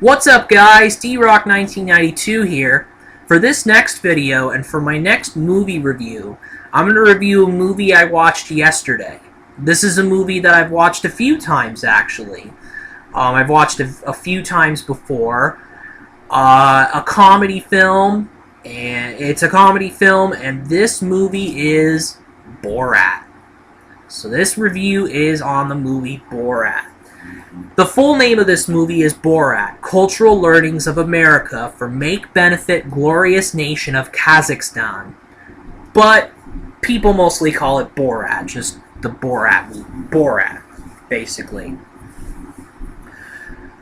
What's up, guys? D-Rock1992 here. For this next video and for my next movie review, I'm going to review a movie I watched yesterday. This is a movie that I've watched a few times, actually. I've watched a few times before. A comedy film, and it's a comedy film, and this movie is Borat. So this review is on the movie Borat. The full name of this movie is Borat, Cultural Learnings of America for Make Benefit Glorious Nation of Kazakhstan. But people mostly call it Borat, just the Borat movie. Borat, basically.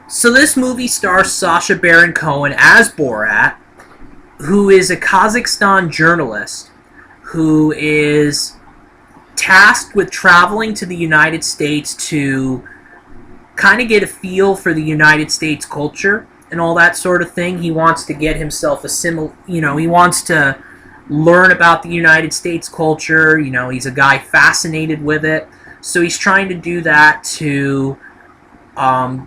So this movie stars Sasha Baron Cohen as Borat, who is a Kazakhstan journalist who is tasked with traveling to the United States to kind of get a feel for the United States culture and all that sort of thing. He wants to get himself he wants to learn about the United States culture. He's a guy fascinated with it. So he's trying to do that to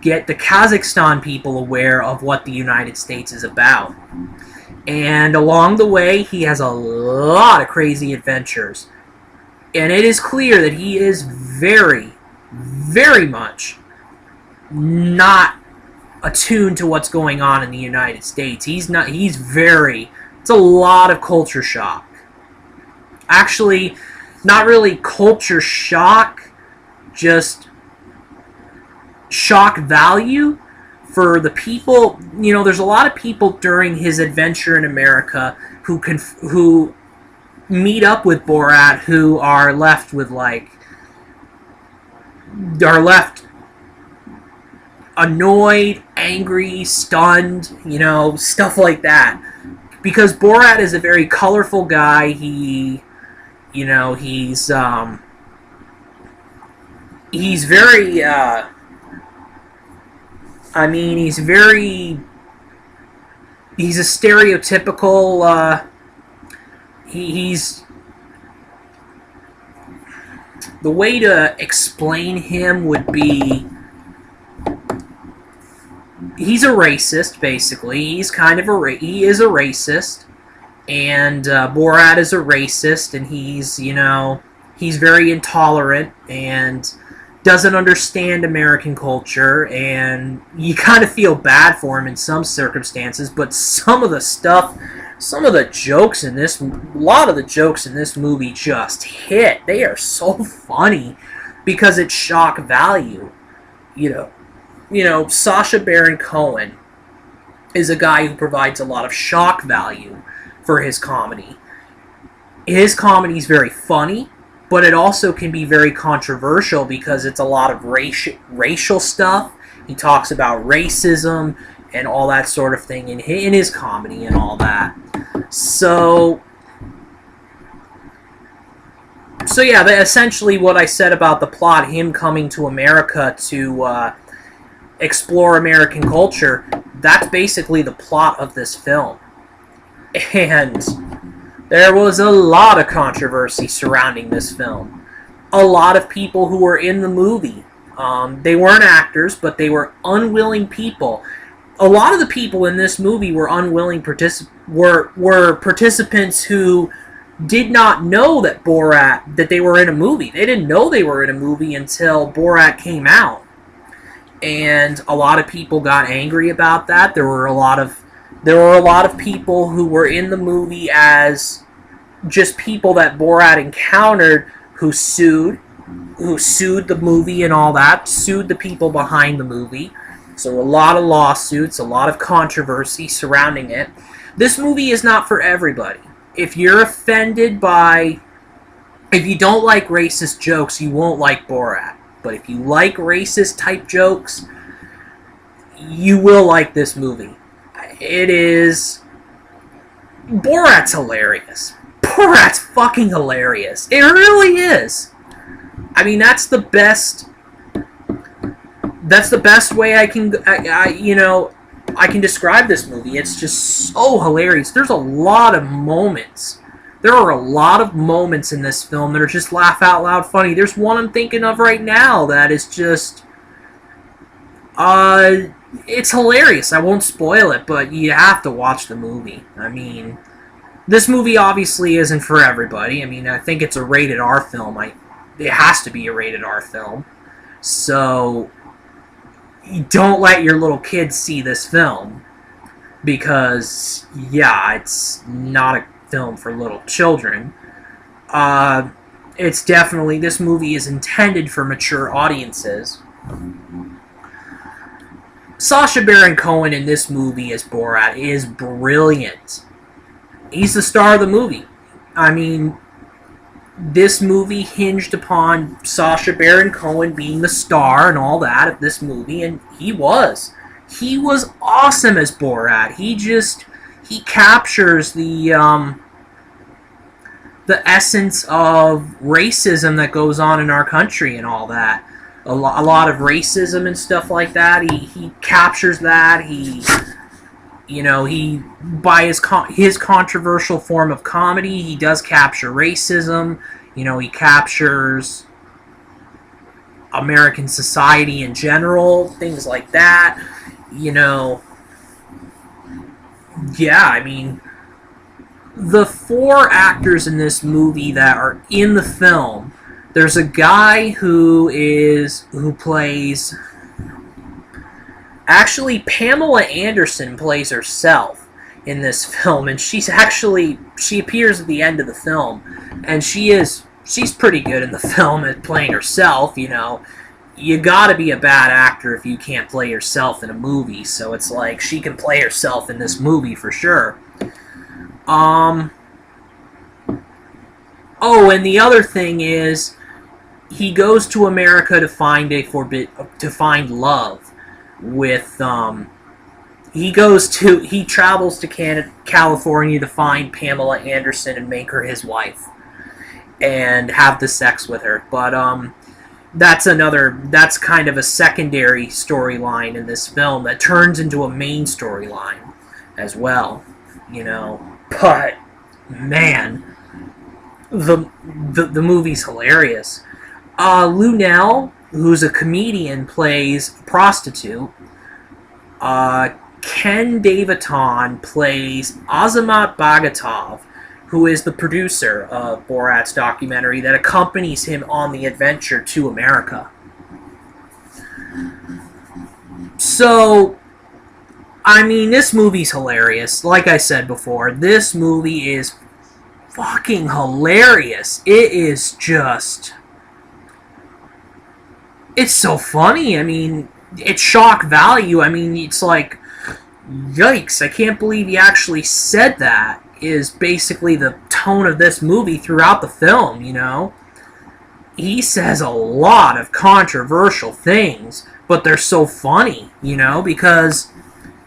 get the Kazakhstan people aware of what the United States is about. And along the way, he has a lot of crazy adventures. And it is clear that he is very, very much not attuned to what's going on in the United States. It's a lot of culture shock. Actually, not really culture shock, just shock value for the people. There's a lot of people during his adventure in America who meet up with Borat who are left annoyed, angry, stunned, stuff like that. Because Borat is a very colorful guy. He's very, he's a stereotypical, the way to explain him would be, he's a racist, basically. He is a racist, and Borat is a racist, and he's very intolerant and doesn't understand American culture, and you kind of feel bad for him in some circumstances, but a lot of the jokes in this movie just hit. They are so funny because it's shock value, Sasha Baron Cohen is a guy who provides a lot of shock value for his comedy. His comedy is very funny, but it also can be very controversial because it's a lot of racial stuff. He talks about racism and all that sort of thing in his comedy and all that. So yeah, essentially what I said about the plot, him coming to America to explore American culture, that's basically the plot of this film. And there was a lot of controversy surrounding this film. A lot of people who were in the movie, they weren't actors, but they were unwilling people. A lot of the people in this movie were unwilling participants who did not know that they were in a movie. They didn't know they were in a movie until Borat came out. And a lot of people got angry about that. There were a lot of people who were in the movie as just people that Borat encountered who sued the movie and all that, sued the people behind the movie. So a lot of lawsuits, a lot of controversy surrounding it. This movie is not for everybody. If you don't like racist jokes, you won't like Borat. But if you like racist type jokes, you will like this movie. Borat's hilarious. Borat's fucking hilarious. It really is. I mean, that's the best way I can describe this movie. It's just so hilarious. There are a lot of moments in this film that are just laugh out loud funny. There's one I'm thinking of right now that is just It's hilarious. I won't spoil it, but you have to watch the movie. I mean, this movie obviously isn't for everybody. I mean, I think it's a rated R film. It has to be a rated R film. So, don't let your little kids see this film. Because, yeah, it's not a film for little children. It's definitely, this movie is intended for mature audiences. Sasha Baron Cohen in this movie as Borat is brilliant. He's the star of the movie. I mean, this movie hinged upon Sasha Baron Cohen being the star and all that of this movie, and he was. He was awesome as Borat. He captures the essence of racism that goes on in our country and all that. A lot of racism and stuff like that. He captures that. He by his controversial form of comedy, he does capture racism. He captures American society in general, things like that. Yeah, I mean, the 4 actors in this movie that are in the film, there's a guy who plays, actually Pamela Anderson plays herself in this film, and she appears at the end of the film, and she's pretty good in the film at playing herself. You gotta be a bad actor if you can't play yourself in a movie, so it's like she can play herself in this movie for sure. Oh, and the other thing is, he goes to America to find love with he travels to California to find Pamela Anderson and make her his wife and have the sex with her. But that's kind of a secondary storyline in this film that turns into a main storyline as well, But man, the movie's hilarious. Lunel, who's a comedian, plays a prostitute. Ken Daviton plays Azamat Bagatov, who is the producer of Borat's documentary that accompanies him on the adventure to America. So, I mean, this movie's hilarious. Like I said before, this movie is fucking hilarious. It is just... It's so funny. I mean, it's shock value. I mean, it's like, yikes, I can't believe he actually said that, is basically the tone of this movie throughout the film, He says a lot of controversial things, but they're so funny, because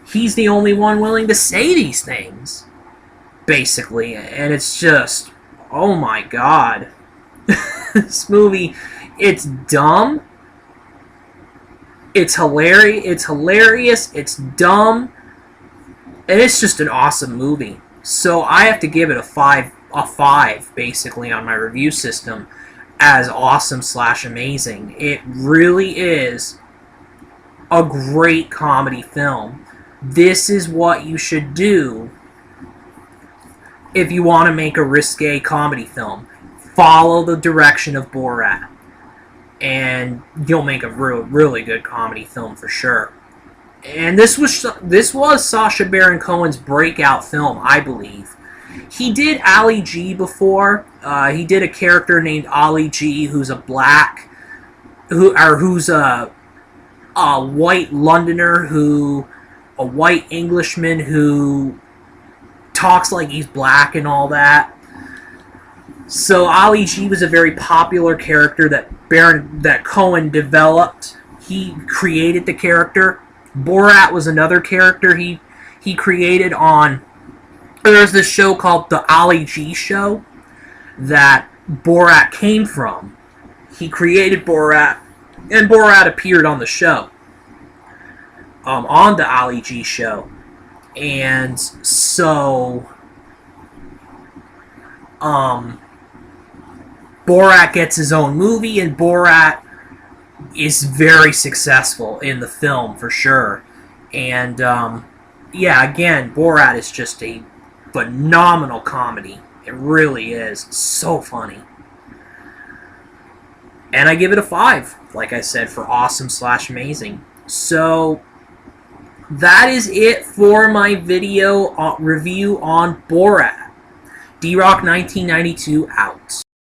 he's the only one willing to say these things, basically. And it's just, oh my god. This movie, it's dumb. It's hilarious, it's dumb, and it's just an awesome movie. So I have to give it a 5 basically on my review system as awesome/amazing. It really is a great comedy film. This is what you should do if you want to make a risque comedy film. Follow the direction of Borat, and you'll make a really good comedy film for sure. And this was Sasha Baron Cohen's breakout film, I believe. He did Ali G before. He did a character named Ali G, who's a white Londoner, a white Englishman who talks like he's black and all that. So Ali G was a very popular character that Cohen developed. He created the character. Borat was another character he created on... There's this show called The Ali G Show that Borat came from. He created Borat, and Borat appeared on the show. On The Ali G Show. And so... Borat gets his own movie, and Borat is very successful in the film, for sure. And yeah, again, Borat is just a phenomenal comedy. It really is. So funny. And I give it a 5, like I said, for awesome/amazing. So that is it for my video review on Borat. D-Rock 1992 out.